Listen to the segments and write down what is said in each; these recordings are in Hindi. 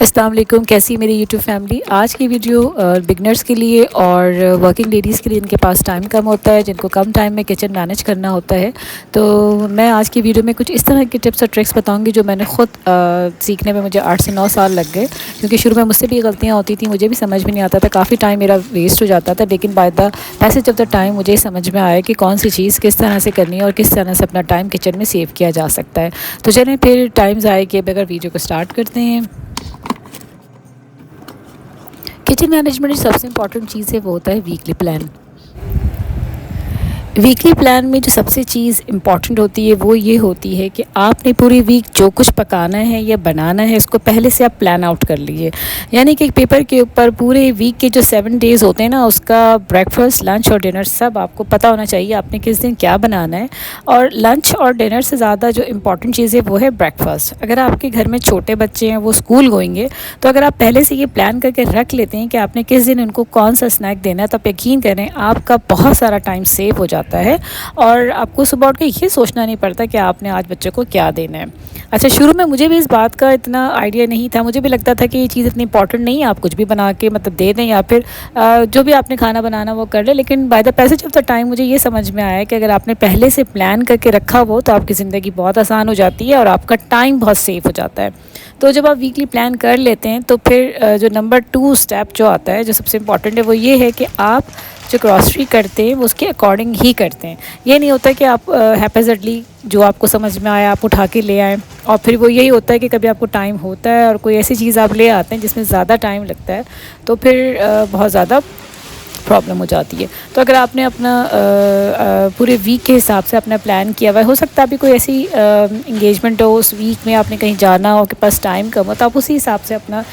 अस्सलाम वालेकुम। कैसी मेरी यूट्यूब फैमिली। आज की वीडियो बिगनर्स के लिए और वर्किंग लेडीज़ के लिए, इनके पास टाइम कम होता है, जिनको कम टाइम में किचन मैनेज करना होता है। तो मैं आज की वीडियो में कुछ इस तरह की टिप्स और ट्रिक्स बताऊंगी जो मैंने ख़ुद सीखने में मुझे 8 से 9 साल लग गए, क्योंकि शुरू में मुझसे भी गलतियाँ होती थी, मुझे भी समझ में नहीं आता था, काफ़ी टाइम मेरा वेस्ट हो जाता था। लेकिन by the passage of the time मुझे समझ में आया कि कौन सी चीज़ किस तरह से करनी है और किस तरह से अपना टाइम किचन में सेव किया जा सकता है। तो चलें फिर टाइम ज़ाया किए बगैर वीडियो को स्टार्ट करते हैं। किचन मैनेजमेंट की सबसे इम्पॉर्टेंट चीज़ है वो होता है वीकली प्लान। वीकली प्लान में जो सबसे चीज़ इम्पॉर्टेंट होती है वो ये होती है कि आपने पूरी वीक जो कुछ पकाना है या बनाना है उसको पहले से आप प्लान आउट कर लीजिए। यानी कि पेपर के ऊपर पूरे वीक के जो 7 डेज़ होते हैं ना, उसका ब्रेकफास्ट, लंच और डिनर सब आपको पता होना चाहिए आपने किस दिन क्या बनाना है। और लंच और डिनर से ज़्यादा जो इम्पॉर्टेंट चीज़ है वो है ब्रेकफास्ट। अगर आपके घर में छोटे बच्चे हैं, वो स्कूल गोएंगे, तो अगर आप पहले से ये प्लान करके रख लेते हैं कि आपने किस दिन उनको कौन सा स्नैक देना है, तो आप यकीन करें आपका बहुत सारा टाइम सेव हो जाता है और आपको सुबह उठ के ये सोचना नहीं पड़ता कि आपने आज बच्चों को क्या देना है। अच्छा, शुरू में मुझे भी इस बात का इतना आइडिया नहीं था, मुझे भी लगता था कि ये चीज़ इतनी इंपॉर्टेंट नहीं है, आप कुछ भी बना के मतलब दे दें या फिर जो भी आपने खाना बनाना वो कर ले। लेकिन by the passage of the time मुझे ये समझ में आया कि अगर आपने पहले से प्लान करके रखा हो तो आपकी ज़िंदगी बहुत आसान हो जाती है और आपका टाइम बहुत सेव हो जाता है। तो जब आप वीकली प्लान कर लेते हैं तो फिर जो नंबर 2 स्टेप जो आता है, जो सबसे इम्पॉर्टेंट है, वो ये है कि आप जो ग्रॉसरी करते हैं वो उसके अकॉर्डिंग ही करते हैं। ये नहीं होता कि आप हैप्पीजडली जो आपको समझ में आया आप उठा के ले आएँ, और फिर वो यही होता है कि कभी आपको टाइम होता है और कोई ऐसी चीज़ आप ले आते हैं जिसमें ज़्यादा टाइम लगता है, तो फिर बहुत ज़्यादा प्रॉब्लम हो जाती है। तो अगर आपने अपना पूरे वीक के हिसाब से अपना प्लान किया हुआ है, हो सकता है अभी कोई ऐसी इंगेजमेंट हो, उस वीक में आपने कहीं जाना हो, के पास टाइम कम हो, तो आप उसी हिसाब से अपना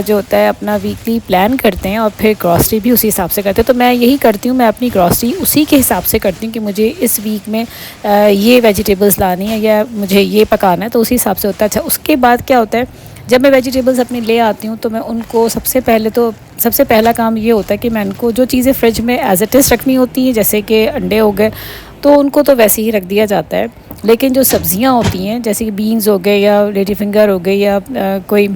जो होता है अपना वीकली प्लान करते हैं और फिर ग्रॉसरी भी उसी हिसाब से करते हैं। तो मैं यही करती हूँ, मैं अपनी ग्रॉसरी उसी के हिसाब से करती हूँ कि मुझे इस वीक में ये वेजिटेबल्स लानी है या मुझे ये पकाना है, तो उसी हिसाब से होता है। अच्छा, उसके बाद क्या होता है, जब मैं वेजिटेबल्स अपनी ले आती हूँ तो मैं उनको सबसे पहला काम ये होता है कि मैं उनको जो चीज़ें फ्रिज में एज इट इज़ रखनी होती हैं, जैसे कि अंडे हो गए, तो उनको तो वैसे ही रख दिया जाता है। लेकिन जो सब्ज़ियाँ होती हैं, जैसे कि बीन्स हो गए या लेडी फिंगर हो गई या कोई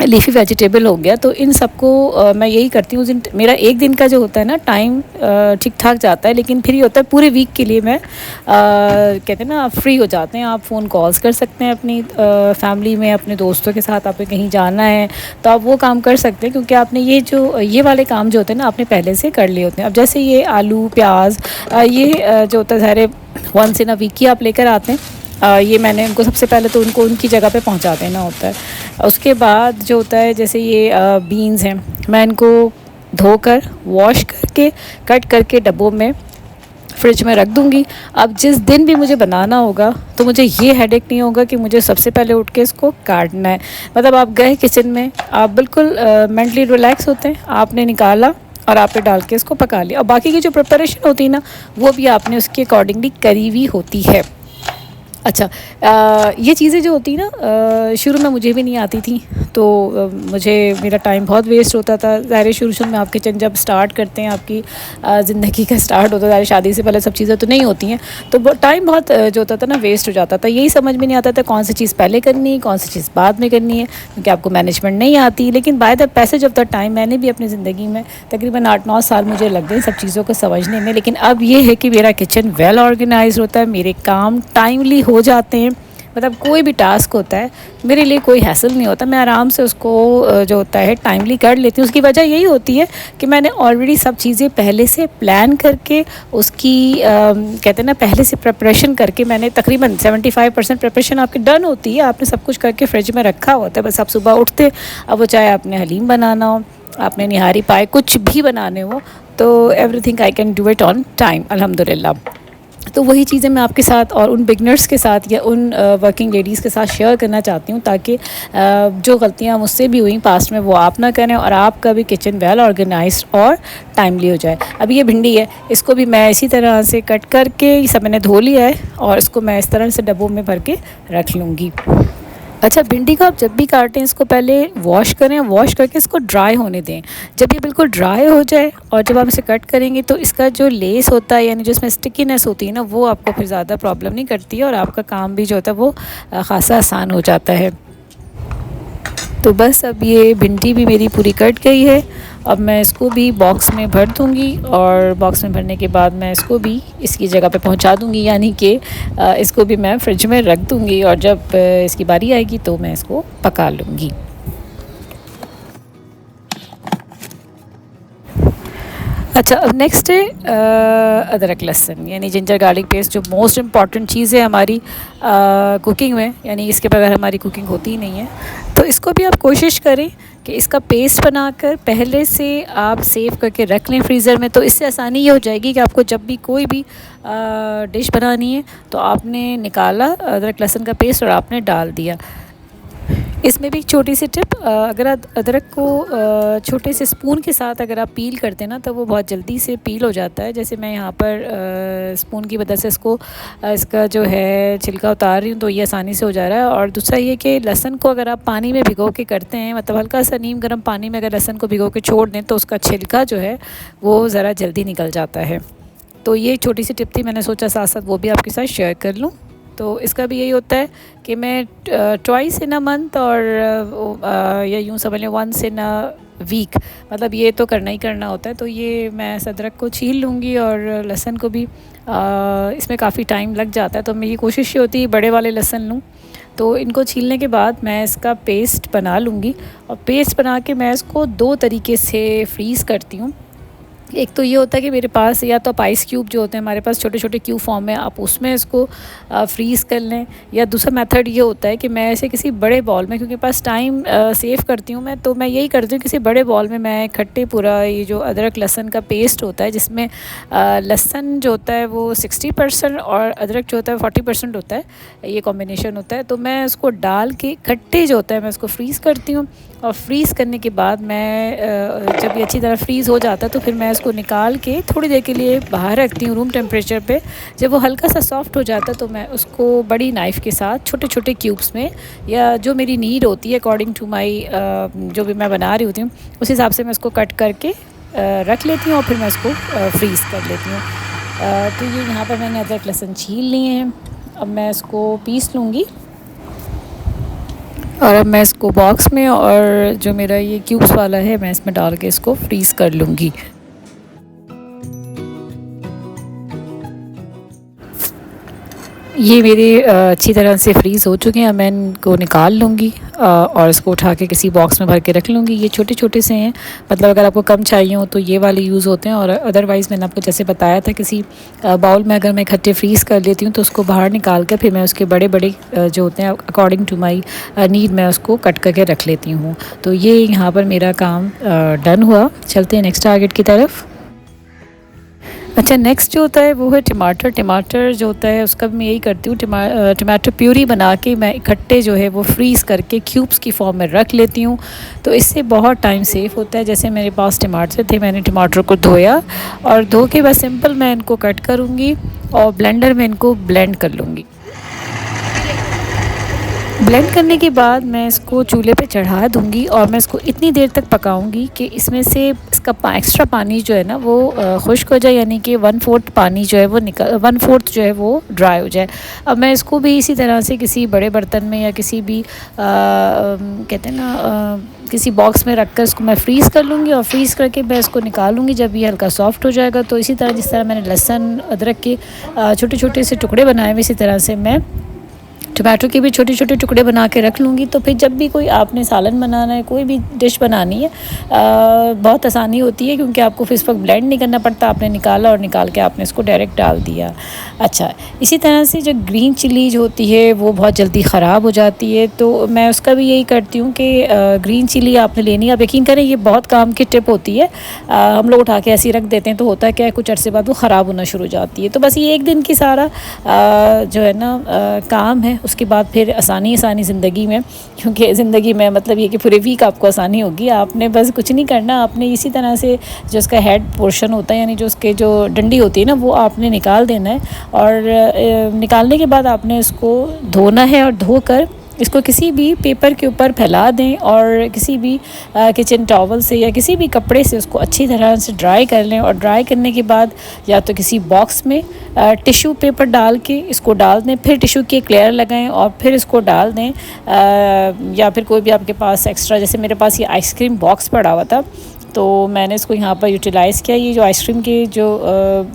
लीफ़ी वेजिटेबल हो गया, तो इन सबको मैं यही करती हूँ। मेरा एक दिन का जो होता है ना टाइम ठीक ठाक जाता है, लेकिन फिर ये होता है पूरे वीक के लिए मैं कहते हैं ना, आप फ्री हो जाते हैं, आप फ़ोन कॉल्स कर सकते हैं अपनी फैमिली में, अपने दोस्तों के साथ आपको कहीं जाना है तो आप वो काम कर सकते हैं, क्योंकि आपने ये वाले काम जो होते हैं ना आपने पहले से कर लिए होते हैं। अब जैसे ये आलू प्याज ये जो होता है सारे वंस इन अ वीक ही आप लेकर आते हैं। ये मैंने उनको सबसे पहले तो उनको उनकी जगह पे पहुंचा देना होता है। उसके बाद जो होता है, जैसे ये बीन्स हैं, मैं इनको धोकर वॉश करके कट करके डब्बों में फ्रिज में रख दूंगी। अब जिस दिन भी मुझे बनाना होगा तो मुझे ये हेडेक नहीं होगा कि मुझे सबसे पहले उठ के इसको काटना है। मतलब आप गए किचन में, आप बिल्कुल मेंटली रिलैक्स होते हैं, आपने निकाला और आपने डाल के इसको पका लिया, और बाकी की जो प्रिपरेशन होती है ना वो भी आपने उसके अकॉर्डिंगली करी हुई होती है। अच्छा, ये चीज़ें जो होती ना शुरू में मुझे भी नहीं आती थी, तो मुझे मेरा टाइम बहुत वेस्ट होता था। ज़ाहिर शुरू में आप किचन जब स्टार्ट करते हैं, आपकी ज़िंदगी का स्टार्ट होता है, ज़ाहिर शादी से पहले सब चीज़ें तो नहीं होती हैं, तो टाइम बहुत जो होता था ना वेस्ट हो जाता था। यही समझ में नहीं आता था कौन सी चीज़ पहले करनी है, कौन सी चीज़ बाद में करनी है, क्योंकि आपको मैनेजमेंट नहीं आती। लेकिन by the passage of the time मैंने भी अपनी ज़िंदगी में तकरीबन 8-9 साल मुझे लग गए सब चीज़ों को समझने में। लेकिन अब ये है कि मेरा किचन वेल ऑर्गेनाइज होता है, मेरे काम टाइमली हो जाते हैं। मतलब कोई भी टास्क होता है मेरे लिए कोई हैसल नहीं होता, मैं आराम से उसको जो होता है टाइमली कर लेती हूँ। उसकी वजह यही होती है कि मैंने ऑलरेडी सब चीज़ें पहले से प्लान करके उसकी कहते हैं ना पहले से प्रिपरेशन करके, मैंने तकरीबन 75% प्रिपरेशन आपकी डन होती है, आपने सब कुछ करके फ्रिज में रखा होता है। बस आप सुबह उठते, अब वो चाहे आपने हलीम बनाना हो, आपने निहारी पाए, कुछ भी बनाने हो, तो everything I can do it on time अल्हम्दुलिल्लाह। तो वही चीज़ें मैं आपके साथ और उन बिगनर्स के साथ या उन वर्किंग लेडीज़ के साथ शेयर करना चाहती हूँ, ताकि जो गलतियाँ मुझसे भी हुई पास्ट में वो आप ना करें और आपका भी किचन वेल ऑर्गेनाइज्ड और टाइमली हो जाए। अब ये भिंडी है, इसको भी मैं इसी तरह से कट करके, ये सब मैंने धो लिया है और इसको मैं इस तरह से डब्बों में भर के रख लूँगी। अच्छा, भिंडी को आप जब भी काटें इसको पहले वॉश करें, वॉश करके इसको ड्राई होने दें। जब ये बिल्कुल ड्राई हो जाए और जब आप इसे कट करेंगे तो इसका जो लेस होता है, यानी जो इसमें स्टिकीनेस होती है ना, वो आपको फिर ज़्यादा प्रॉब्लम नहीं करती है और आपका काम भी जो होता है वो ख़ासा आसान हो जाता है। तो बस अब ये भिंडी भी मेरी पूरी कट गई है। अब मैं इसको भी बॉक्स में भर दूँगी और बॉक्स में भरने के बाद मैं इसको भी इसकी जगह पे पहुंचा दूँगी, यानी कि इसको भी मैं फ्रिज में रख दूँगी और जब इसकी बारी आएगी तो मैं इसको पका लूँगी। अच्छा, अब नेक्स्ट है अदरक लहसुन यानी जिंजर गार्लिक पेस्ट, जो मोस्ट इम्पॉर्टेंट चीज़ है हमारी कुकिंग में, यानी इसके बगैर हमारी कुकिंग होती ही नहीं है। तो इसको भी आप कोशिश करें कि इसका पेस्ट बनाकर पहले से आप सेव करके रख लें फ्रीज़र में, तो इससे आसानी ये हो जाएगी कि आपको जब भी कोई भी डिश बनानी है तो आपने निकाला अदरक लहसुन का पेस्ट और आपने डाल दिया। इसमें भी एक छोटी सी टिप, अगर अदरक को छोटे से स्पून के साथ अगर आप पील करते हैं ना, तो वो बहुत जल्दी से पील हो जाता है। जैसे मैं यहाँ पर स्पून की मदद से इसको इसका जो है छिलका उतार रही हूँ, तो ये आसानी से हो जा रहा है। और दूसरा ये कि लहसुन को अगर आप पानी में भिगो के करते हैं, मतलब हल्का सा नीम गर्म पानी में अगर लहसुन को भिगो के छोड़ दें, तो उसका छिलका जो है वो ज़रा जल्दी निकल जाता है। तो ये छोटी सी टिप थी, मैंने सोचा साथ साथ वो भी आपके साथ शेयर कर लूँ। तो इसका भी यही होता है कि मैं ट्वाइस इन अ मंथ और या यूँ समझ लें वंस इन अ वीक, मतलब ये तो करना ही करना होता है। तो ये मैं अदरक को छील लूँगी और लहसुन को भी इसमें काफ़ी टाइम लग जाता है, तो मेरी कोशिश ये होती है बड़े वाले लहसुन लूँ। तो इनको छीलने के बाद मैं इसका पेस्ट बना लूँगी और पेस्ट बना के मैं इसको 2 तरीके से फ्रीज़ करती हूँ। एक तो ये होता है कि मेरे पास या तो आप आइस क्यूब जो होते हैं हमारे पास छोटे छोटे क्यूब फॉर्म में, आप उसमें इसको फ्रीज़ कर लें। या दूसरा मेथड ये होता है कि मैं ऐसे किसी बड़े बॉल में, क्योंकि पास टाइम सेव करती हूँ मैं, तो मैं यही करती हूँ किसी बड़े बॉल में मैं इकट्ठे पूरा ये जो अदरक लहसुन का पेस्ट होता है, जिसमें लहसुन जो होता है वो 60% और अदरक जो होता है 40% होता है, ये कॉम्बिनेशन होता है। तो मैं उसको डाल के इकट्ठे जो होता है मैं उसको फ्रीज़ करती हूँ। और फ्रीज़ करने के बाद मैं जब ये अच्छी तरह फ्रीज़ हो जाता है तो फिर मैं इसको निकाल के थोड़ी देर के लिए बाहर रखती हूँ रूम टेम्परेचर पे। जब वो हल्का सा सॉफ्ट हो जाता है तो मैं उसको बड़ी नाइफ़ के साथ छोटे छोटे क्यूब्स में, या जो मेरी नीड होती है अकॉर्डिंग टू माई जो भी मैं बना रही होती हूँ उस हिसाब से मैं इसको कट करके रख लेती हूँ और फिर मैं इसको फ्रीज़ कर लेती हूँ। तो ये यहाँ पर मैंने अदरक लहसुन छील लिए हैं, अब मैं इसको पीस लूँगी और अब मैं इसको बॉक्स में और जो मेरा ये क्यूब्स वाला है मैं इसमें डाल के इसको फ्रीज़ कर लूँगी। ये मेरे अच्छी तरह से फ्रीज़ हो चुके हैं। मैं इनको निकाल लूँगी और इसको उठा के किसी बॉक्स में भर के रख लूँगी। ये छोटे छोटे से हैं, मतलब अगर आपको कम चाहिए हो तो ये वाले यूज़ होते हैं, और अदरवाइज़ मैंने आपको जैसे बताया था किसी बाउल में अगर मैं इकट्ठे फ्रीज़ कर लेती हूँ तो उसको बाहर निकाल कर फिर मैं उसके बड़े बड़े जो होते हैं अकॉर्डिंग टू माई नीड मैं उसको कट करके रख लेती हूँ। तो ये यहाँ पर मेरा काम डन हुआ। चलते हैं नेक्स्ट टारगेट की तरफ। अच्छा, नेक्स्ट जो होता है वो है टमाटर। टमाटर जो होता है उसका भी मैं यही करती हूँ, टमाटर प्यूरी बना के मैं इकट्ठे जो है वो फ्रीज़ करके क्यूब्स की फॉर्म में रख लेती हूँ। तो इससे बहुत टाइम सेव होता है। जैसे मेरे पास टमाटर थे, मैंने टमाटर को धोया और धो के बस सिंपल मैं इनको कट करूँगी और ब्लेंडर में इनको ब्लेंड कर लूँगी। ब्लेंड करने के बाद मैं इसको चूल्हे पे चढ़ा दूँगी और मैं इसको इतनी देर तक पकाऊँगी कि इसमें से इसका एक्स्ट्रा पानी जो है ना वो खुश्क हो जाए, यानी कि 1/4 पानी जो है वो 1/4 जो है वो ड्राई हो जाए। अब मैं इसको भी इसी तरह से किसी बड़े बर्तन में या किसी भी कहते हैं ना किसी बॉक्स में रख कर इसको मैं फ्रीज़ कर लूँगी और फ्रीज़ करके मैं इसको निकालूँगी जब ये हल्का सॉफ्ट हो जाएगा। तो इसी तरह जिस तरह मैंने लहसुन अदरक के छोटे छोटे से टुकड़े बनाए हुए, इसी तरह से मैं टमाटो के भी छोटे छोटे टुकड़े बना के रख लूँगी। तो फिर जब भी कोई आपने सालन बनाना है, कोई भी डिश बनानी है, बहुत आसानी होती है, क्योंकि आपको फिर इस वक्त ब्लेंड नहीं करना पड़ता। आपने निकाला और निकाल के आपने इसको डायरेक्ट डाल दिया। अच्छा, इसी तरह से जो ग्रीन चिली जो होती है वो बहुत जल्दी ख़राब हो जाती है, तो मैं उसका भी यही करती हूँ कि ग्रीन चिली आपने लेनी है। आप यकीन करें ये बहुत काम की टिप होती है। हम लोग उठा के ऐसे ही रख देते हैं तो होता है क्या है, कुछ अरसे बाद वो ख़राब होना शुरू हो जाती है। तो बस ये एक दिन की सारा जो है ना काम है, उसके बाद फिर आसानी ज़िंदगी में, क्योंकि ज़िंदगी में मतलब ये कि पूरे वीक आपको आसानी होगी। आपने बस कुछ नहीं करना, आपने इसी तरह से जो उसका हेड पोर्शन होता है, यानी जो उसके जो डंडी होती है ना, वो आपने निकाल देना है। और निकालने के बाद आपने इसको धोना है और धोकर इसको किसी भी पेपर के ऊपर फैला दें और किसी भी किचन टॉवल से या किसी भी कपड़े से उसको अच्छी तरह से ड्राई कर लें। और ड्राई करने के बाद या तो किसी बॉक्स में टिश्यू पेपर डाल के इसको डाल दें, फिर टिश्यू की एक लेयर लगाएं और फिर इसको डाल दें। या फिर कोई भी आपके पास एक्स्ट्रा, जैसे मेरे पास ये आइसक्रीम बॉक्स पड़ा हुआ था तो मैंने इसको यहाँ पर यूटिलाइज़ किया। ये जो आइसक्रीम के जो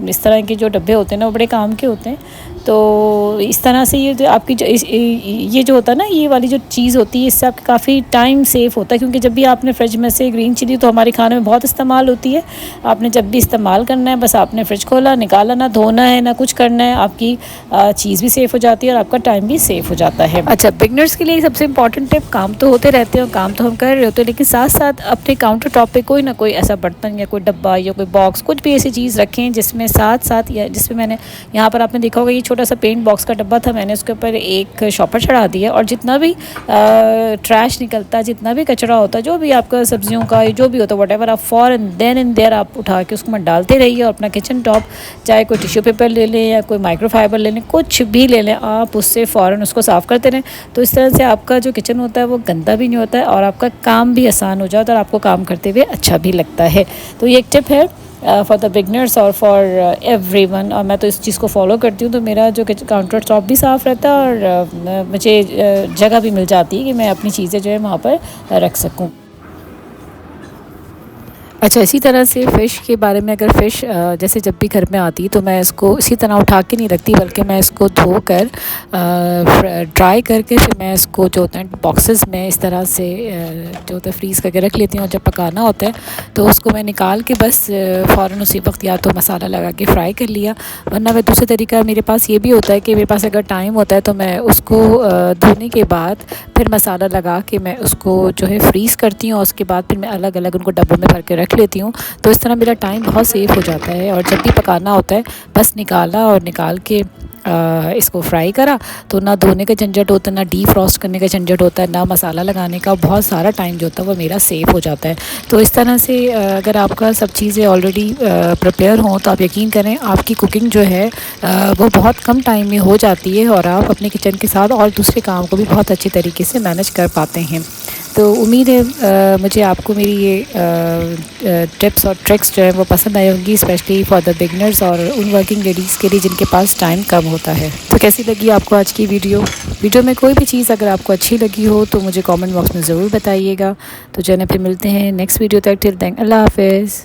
इस तरह के जो डब्बे होते हैं ना वो बड़े काम के होते हैं। तो इस तरह से ये जो आपकी जो ये जो होता है ना, ये वाली जो चीज़ होती है, इससे आपका काफ़ी टाइम सेव होता है। क्योंकि जब भी आपने फ्रिज में से ग्रीन चिली तो हमारे खाने में बहुत इस्तेमाल होती है, आपने जब भी इस्तेमाल करना है बस आपने फ्रिज खोला, निकाला, ना धोना है ना कुछ करना है, आपकी चीज़ भी सेफ़ हो जाती है और आपका टाइम भी सेफ़ हो जाता है। अच्छा, बिगनर्स के लिए सबसे इंपॉर्टेंट टिप, काम तो होते रहते हैं और काम तो हम कर रहे होते हैं, लेकिन साथ साथ अपने काउंटर टॉप पर कोई ना कोई ऐसा बर्तन या कोई डब्बा या कोई बॉक्स, कुछ भी ऐसी चीज़ रखें जिसमें साथ साथ, या जिसमें मैंने यहाँ पर आपने देखा होगा ये छोटा सा पेंट बॉक्स का डब्बा था, मैंने उसके ऊपर एक शॉपर चढ़ा दिया और जितना भी ट्रैश निकलता है, जितना भी कचरा होता है, जो भी आपका सब्जियों का जो भी होता है व्हाटएवर, आप फॉरन देन एंड देयर आप उठा के उसको मत डालते रहिए। और अपना किचन टॉप चाहे कोई टिश्यू पेपर ले लें या कोई माइक्रोफाइबर ले लें, कुछ भी ले लें, आप उससे फ़ौरन उसको साफ़ करते रहें। तो इस तरह से आपका जो किचन होता है वो गंदा भी नहीं होता है और आपका काम भी आसान हो जाता है और आपको काम करते हुए अच्छा भी लगता है। तो ये एक टिप है फॉर द बिगनर्स और फॉर एवरीवन, और मैं तो इस चीज़ को फॉलो करती हूँ। तो मेरा जो काउंटर टॉप भी साफ़ रहता है और मुझे जगह भी मिल जाती है कि मैं अपनी चीज़ें जो है वहाँ पर रख सकूँ। अच्छा, इसी तरह से फ़िश के बारे में, अगर फ़िश जैसे जब भी घर में आती है तो मैं इसको इसी तरह उठा के नहीं रखती, बल्कि मैं इसको धोकर ड्राई करके फिर मैं इसको जो होता है बॉक्सेस में इस तरह से जो होता है फ्रीज़ करके रख लेती हूँ। और जब पकाना होता है तो उसको मैं निकाल के बस फ़ौरन उसी वक्त या तो मसाला लगा के फ्राई कर लिया, वरना मैं दूसरे तरीका मेरे पास ये भी होता है कि मेरे पास अगर टाइम होता है तो मैं उसको धोने के बाद फिर मसाला लगा के मैं उसको जो है फ्रीज़ करती हूँ और उसके बाद फिर मैं अलग अलग उनको डब्बों में भर के रख लेती हूँ। तो इस तरह मेरा टाइम बहुत सेव हो जाता है और जब भी पकाना होता है बस निकाला और निकाल के इसको फ्राई करा, तो ना धोने का झंझट होता है, ना डीप फ्रॉस्ट करने का झंझट होता है, ना मसाला लगाने का, बहुत सारा टाइम जो होता है वो मेरा सेव हो जाता है। तो इस तरह से अगर आपका सब चीज़ें ऑलरेडी प्रिपेयर हों तो आप यकीन करें आपकी कुकिंग जो है वो बहुत कम टाइम में हो जाती है और आप अपने किचन के साथ और दूसरे काम को भी बहुत अच्छी तरीके से मैनेज कर पाते हैं। तो उम्मीद है मुझे आपको मेरी ये टिप्स और ट्रिक्स जो है वो पसंद आई होंगी, स्पेशली फॉर द बिगनर्स और उन वर्किंग लेडीज़ के लिए जिनके पास टाइम कम होता है। तो कैसी लगी आपको आज की वीडियो में कोई भी चीज़ अगर आपको अच्छी लगी हो तो मुझे कमेंट बॉक्स में ज़रूर बताइएगा। तो जो है ना फिर मिलते हैं नेक्स्ट वीडियो तक, टिल देन अल्लाह हाफ़िज़।